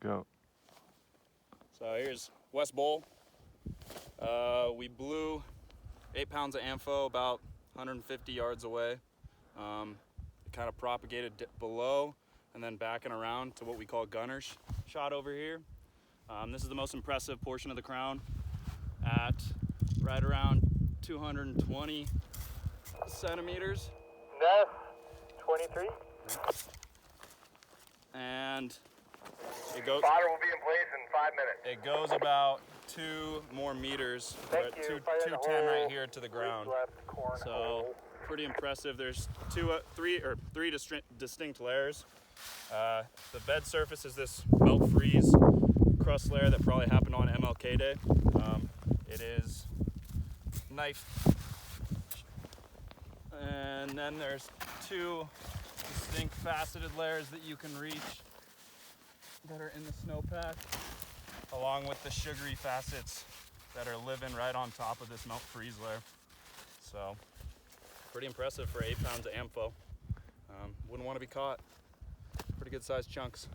Go. So here's West Bowl. We blew 8 pounds of ammo about 150 yards away. It kind of propagated below and then back and around to what we call gunner's shot over here. This is the most impressive portion of the crown at right around 220 centimeters. Ness, 23. And it goes. Spotter will be in place in 5 minutes. It goes about 2 more meters. We're at 210 right here to the ground. So pretty impressive. There's three distinct layers. The bed surface is this melt freeze crust layer that probably happened on MLK Day. It is knife, and then there's 2 distinct faceted layers that you can reach that are in the snowpack, along with the sugary facets that are living right on top of this melt freeze layer. So pretty impressive for 8 pounds of ammo. Wouldn't want to be caught. Pretty good sized chunks.